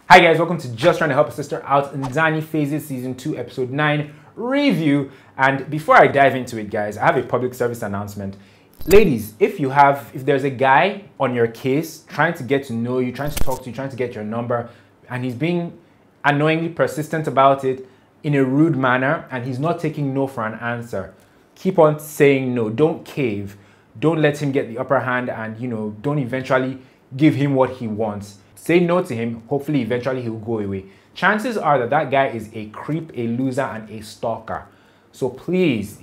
Hi guys, welcome to Just Trying to Help a Sister Out in Ndani Phases Season 2 Episode 9 review. And before I dive into it, guys, I have a public service announcement. Ladies, if there's a guy on your case trying to get to know you, trying to talk to you, trying to get your number, and he's being annoyingly persistent about it in a rude manner, and he's not taking no for an answer, keep on saying no. Don't cave. Don't let him get the upper hand, and don't eventually give him what he wants. Say no to him. Hopefully eventually he'll go away. Chances are that that guy is a creep, a loser, and a stalker. So please,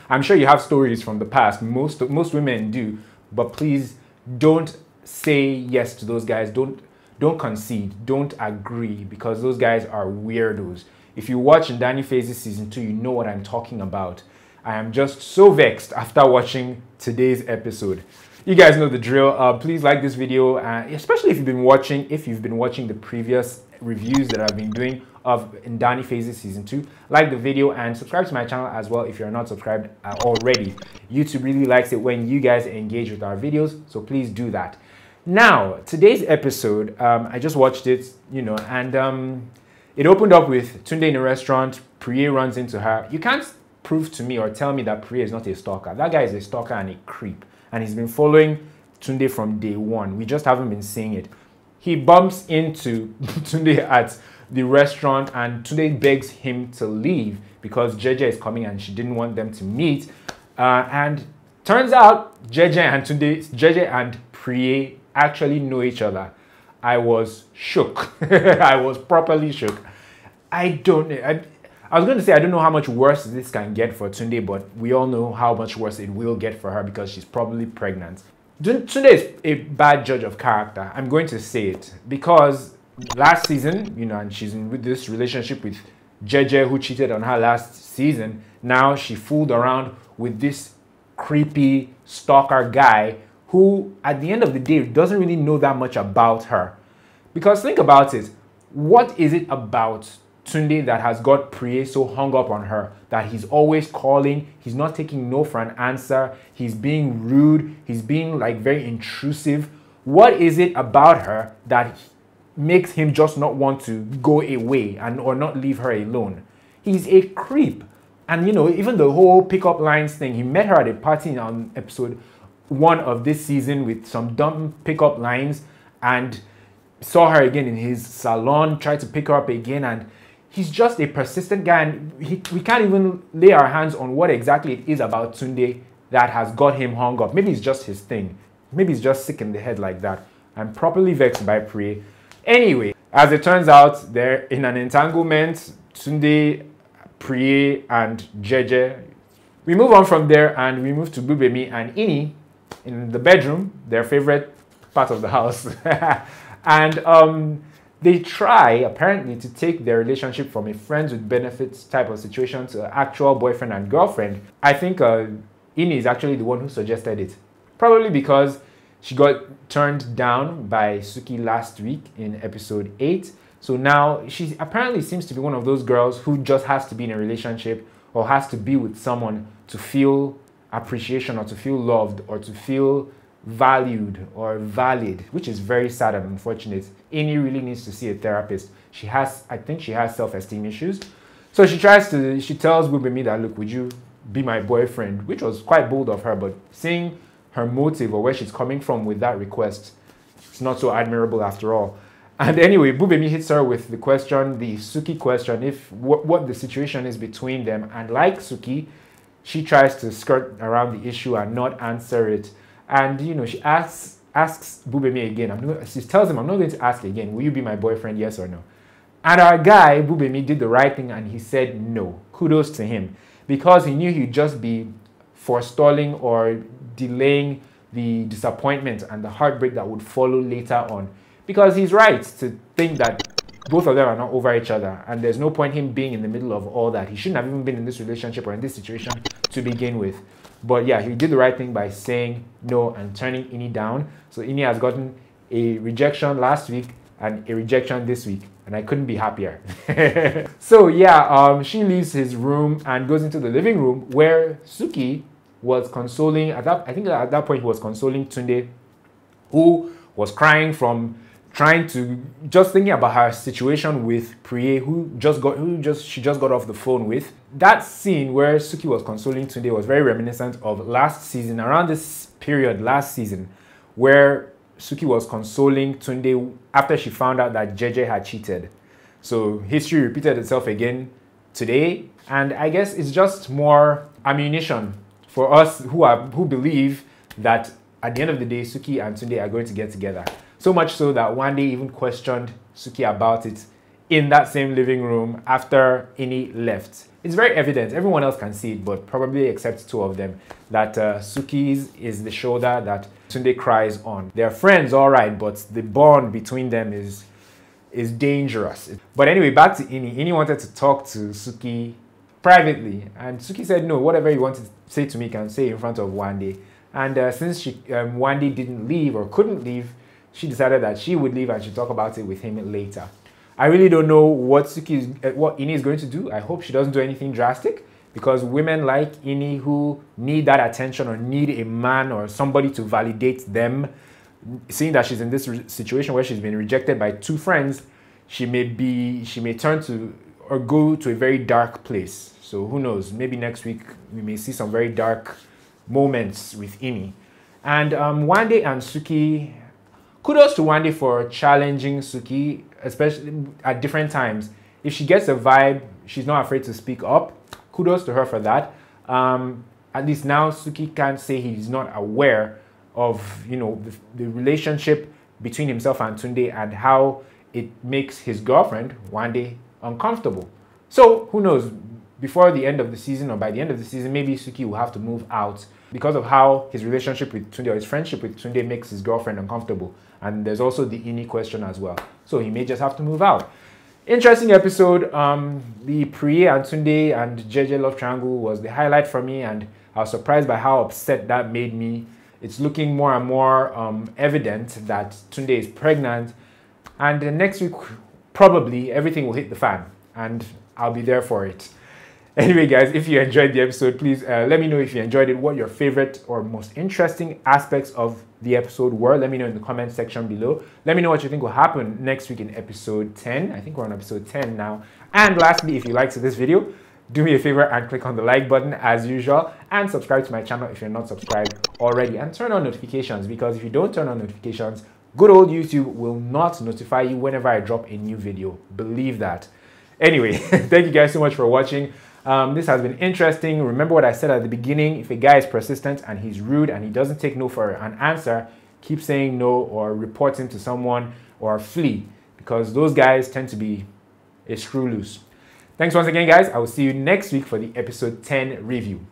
I'm sure you have stories from the past. Most women do, but please don't say yes to those guys. Don't concede. Don't agree, because those guys are weirdos. If you watch Ndani Phases Season 2, you know what I'm talking about. I am just so vexed after watching today's episode. You guys know the drill. Please like this video, especially if you've been watching the previous reviews that I've been doing of Ndani Phases Season 2. Like the video and subscribe to my channel as well if you're not subscribed already. YouTube really likes it when you guys engage with our videos, so please do that. Now, today's episode, I just watched it, and it opened up with Tunde in a restaurant. Preye runs into her. You can't prove to me or tell me that Preye is not a stalker. That guy is a stalker and a creep. And he's been following Tunde from day one. We just haven't been seeing it. He bumps into Tunde at the restaurant, and Tunde begs him to leave because Jeje is coming and she didn't want them to meet. And turns out Jeje and Preye actually know each other. I was shook. I was properly shook. I was going to say I don't know how much worse this can get for Tunde, but we all know how much worse it will get for her because she's probably pregnant. Tunde is a bad judge of character. I'm going to say it because last season, and she's in this relationship with Jeje, who cheated on her last season. Now she fooled around with this creepy stalker guy who, at the end of the day, doesn't really know that much about her. Because think about it. What is it about Tunde that has got Preye so hung up on her that he's always calling, he's not taking no for an answer, he's being rude, he's being very intrusive? What is it about her that makes him just not want to go away or not leave her alone? He's a creep. And even the whole pickup lines thing, he met her at a party on episode 1 of this season with some dumb pickup lines and saw her again in his salon, tried to pick her up again, and he's just a persistent guy, and we can't even lay our hands on what exactly it is about Tunde that has got him hung up. Maybe it's just his thing. Maybe he's just sick in the head like that. I'm properly vexed by Preye. Anyway, as it turns out, they're in an entanglement. Tunde, Preye, and Jeje. We move on from there and we move to Gbubemi and Ini in the bedroom, their favorite part of the house. And they try, apparently, to take their relationship from a friends with benefits type of situation to an actual boyfriend and girlfriend. I think Ini is actually the one who suggested it. Probably because she got turned down by Suki last week in episode 8. So now she apparently seems to be one of those girls who just has to be in a relationship or has to be with someone to feel appreciation or to feel loved or to feel valued or valid, which is very sad and unfortunate. Ini really needs to see a therapist. I think she has self-esteem issues. So she tells Gbubemi that, look, would you be my boyfriend? Which was quite bold of her, but seeing her motive or where she's coming from with that request, it's not so admirable after all. And anyway, Gbubemi hits her with the question, the Suki question, what the situation is between them. And like Suki, she tries to skirt around the issue and not answer it. And she asks Gbubemi again. She tells him, I'm not going to ask again. Will you be my boyfriend, yes or no? And our guy, Gbubemi, did the right thing and he said no. Kudos to him. Because he knew he'd just be forestalling or delaying the disappointment and the heartbreak that would follow later on. Because he's right to think that both of them are not over each other. And there's no point him being in the middle of all that. He shouldn't have even been in this relationship or in this situation to begin with. But yeah, he did the right thing by saying no and turning Ini down. So Ini has gotten a rejection last week and a rejection this week. And I couldn't be happier. So yeah, she leaves his room and goes into the living room where Suki was consoling. I think at that point he was consoling Tunde, who was crying from just thinking about her situation with Preye, she just got off the phone with. That scene where Suki was consoling Tunde was very reminiscent of last season, around this period last season, where Suki was consoling Tunde after she found out that Jeje had cheated. So history repeated itself again today, and I guess it's just more ammunition for us who believe that at the end of the day, Suki and Tunde are going to get together. So much so that one day even questioned Suki about it in that same living room after Ini left. It's very evident, everyone else can see it, but probably except two of them, that Suki's is the shoulder that Tunde cries on. They're friends, all right, but the bond between them is dangerous. But anyway, back to Ini. Ini wanted to talk to Suki privately, and Suki said, no, whatever you want to say to me, you can say in front of Wande. And since Wande didn't leave or couldn't leave, she decided that she would leave and she'd talk about it with him later. I really don't know what Ini is going to do. I hope she doesn't do anything drastic, because women like Ini who need that attention or need a man or somebody to validate them, seeing that she's in this situation where she's been rejected by two friends, she may turn to or go to a very dark place. So who knows? Maybe next week we may see some very dark moments with Ini. And Wande and Suki, kudos to Wande for challenging Suki, especially at different times. If she gets a vibe, she's not afraid to speak up. Kudos to her for that. At least now Suki can't say he's not aware of, you know, the relationship between himself and Tunde and how it makes his girlfriend, Wande, uncomfortable. So who knows, before the end of the season or by the end of the season, maybe Suki will have to move out because of how his relationship with Tunde or his friendship with Tunde makes his girlfriend uncomfortable. And there's also the Ini question as well. So he may just have to move out. Interesting episode. The Preye and Tunde and Jeje love triangle was the highlight for me, and I was surprised by how upset that made me. It's looking more and more evident that Tunde is pregnant, and next week probably everything will hit the fan, and I'll be there for it. Anyway, guys, if you enjoyed the episode, please let me know if you enjoyed it, what your favorite or most interesting aspects of the episode were. Let me know in the comment section below. Let me know what you think will happen next week in episode 10. I think we're on episode 10 now. And lastly, if you liked this video, do me a favor and click on the like button as usual, and subscribe to my channel if you're not subscribed already, and turn on notifications, because if you don't turn on notifications, good old YouTube will not notify you whenever I drop a new video. Believe that. Anyway, thank you guys so much for watching. This has been interesting. Remember what I said at the beginning: if a guy is persistent and he's rude and he doesn't take no for an answer, keep saying no or report him to someone or flee, because those guys tend to be a screw loose. Thanks once again, guys. I will see you next week for the episode 10 review.